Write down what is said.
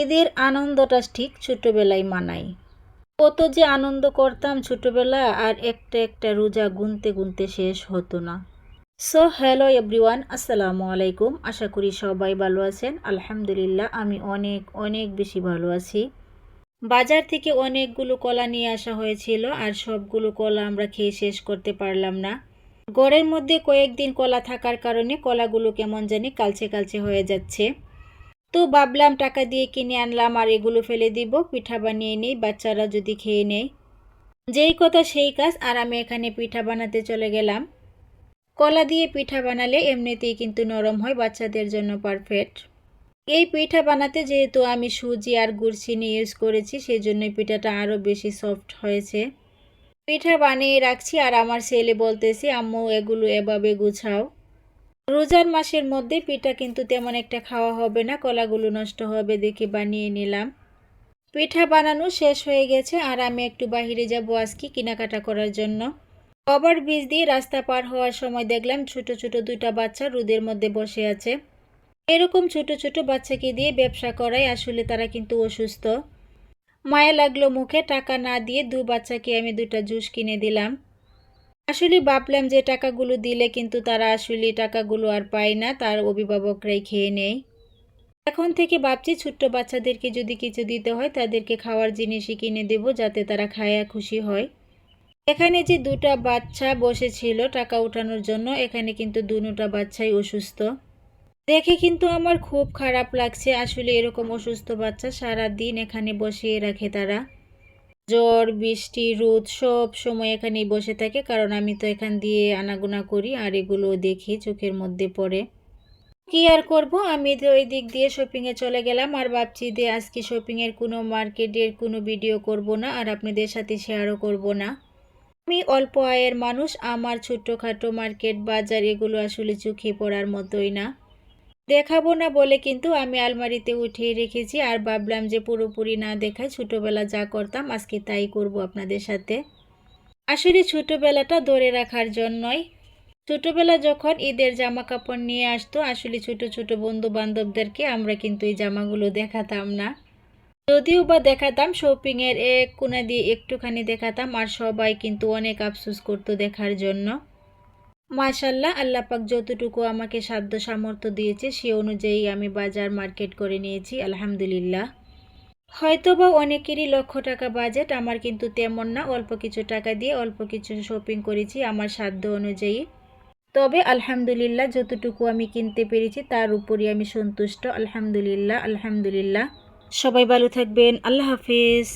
ঈদের আনন্দটা ঠিক ছোটবেলায় মানায়। কত যে আনন্দ করতাম ছোটবেলা, আর একটা একটা রোজা গুনতে গুনতে শেষ হতো না। সো হ্যালো এভরিওয়ান, আসসালামু আলাইকুম। আশা করি সবাই ভালো আছেন। আলহামদুলিল্লাহ আমি অনেক অনেক বেশি ভালো আছি। বাজার থেকে অনেকগুলো কলা নিয়ে আসা হয়েছিল, আর সবগুলো কলা আমরা খেয়ে শেষ করতে পারলাম না। ঘরের মধ্যে কয়েকদিন কলা থাকার কারণে কলাগুলো কেমন জানি কালচে কালচে হয়ে যাচ্ছে। তো ভাবলাম টাকা দিয়ে কিনে আনলাম, আর এগুলো ফেলে দিব, পিঠা বানিয়ে নিই, বাচ্চারা যদি খেয়ে নেয়। যেই কথা সেই কাজ, আর আমি এখানে পিঠা বানাতে চলে গেলাম। কলা দিয়ে পিঠা বানালে এমনিতেই কিন্তু নরম হয়, বাচ্চাদের জন্য পারফেক্ট। এই পিঠা বানাতে যেহেতু আমি সুজি আর গুড় চিনি ইউজ করেছি, সেই জন্যই পিঠাটা আরও বেশি সফট হয়েছে। পিঠা বানিয়ে রাখছি, আর আমার ছেলে বলতেছি আম্মু এগুলো এভাবে গুছাও। রোজার মাসের মধ্যে পিঠা কিন্তু তেমন একটা খাওয়া হবে না, কলাগুলো নষ্ট হবে দেখে বানিয়ে নিলাম। পিঠা বানানো শেষ হয়ে গেছে, আর আমি একটু বাহিরে যাব আজকে কেনাকাটা করার জন্য। ওভার ব্রিজ দিয়ে রাস্তা পার হওয়ার সময় দেখলাম ছোট ছোট দুইটা বাচ্চা রোদের মধ্যে বসে আছে। এরকম ছোট ছোট বাচ্চাকে দিয়ে ব্যবসা করায় আসলে তারা কিন্তু অসুস্থ। মায়া লাগলো মুখে, টাকা না দিয়ে বাচ্চাকে আমি দুটা জুস কিনে দিলাম। আসলে ভাবলাম যে টাকাগুলো দিলে কিন্তু তারা আসলে টাকাগুলো আর পায় না, তার অভিভাবকরাই খেয়ে নেয়। এখন থেকে ভাবছি ছোট্ট বাচ্চাদেরকে যদি কিছু দিতে হয় তাদেরকে খাওয়ার জিনিসই কিনে দেব, যাতে তারা খায়া খুশি হয়। এখানে যে দুটা বাচ্চা বসেছিল টাকা উঠানোর জন্য, এখানে কিন্তু দুটা বাচ্চাই অসুস্থ। দেখে কিন্তু আমার খুব খারাপ লাগছে। আসলে এরকম অসুস্থ বাচ্চা সারা দিন এখানে বসিয়ে রাখে তারা। ঝড় বৃষ্টি রোদ সব সময় এখানেই বসে থাকে, কারণ আমি তো এখান দিয়ে আনাগোনা করি আর এগুলো দেখি, চোখের মধ্যে পড়ে। কি আর করব, আমি তো ওই দিক দিয়ে শপিংয়ে চলে গেলাম, আর ভাবছি যে আজকে শপিংয়ের কোনো মার্কেটের কোনো ভিডিও করব না, আর আপনাদের সাথে শেয়ারও করব না। আমি অল্প আয়ের মানুষ, আমার ছোট্টখাটো মার্কেট বাজার এগুলো আসলে চোখে পড়ার মতোই না। দেখাবো না বলে কিন্তু আমি আলমারিতে উঠিয়ে রেখেছি, আর ভাবলাম যে পুরোপুরি না দেখাই, ছোটবেলা যা করতাম আজকে তাই করব আপনাদের সাথে। আসলে ছোটবেলাটা ধরে রাখার জন্যই। ছোটবেলা যখন ঈদের জামা কাপড় নিয়ে আসতো, আসলে ছোট ছোট বন্ধু বান্ধবদেরকে আমরা কিন্তু এই জামাগুলো দেখাতাম না। যদিও বা দেখাতাম, শপিংয়ের এক কোণা দিয়ে একটুখানি দেখাতাম, আর সবাই কিন্তু অনেক আফসোস করতো দেখার জন্য। মাশাল্লাহ, আল্লাহ পাক যতটুকু আমাকে সাধ্য সামর্থ্য দিয়েছে সে অনুযায়ী আমি বাজার মার্কেট করে নিয়েছি, আলহামদুলিল্লাহ। হয়তোবা অনেকেরই লক্ষ টাকা বাজেট, আমার কিন্তু তেমন না। অল্প কিছু টাকা দিয়ে অল্প কিছু শপিং করেছি আমার সাধ্য অনুযায়ী। তবে আলহামদুলিল্লাহ, যতটুকু আমি কিনতে পেরেছি তার উপরই আমি সন্তুষ্ট। আলহামদুলিল্লাহ আলহামদুলিল্লাহ। সবাই ভালো থাকবেন। আল্লাহ হাফিজ।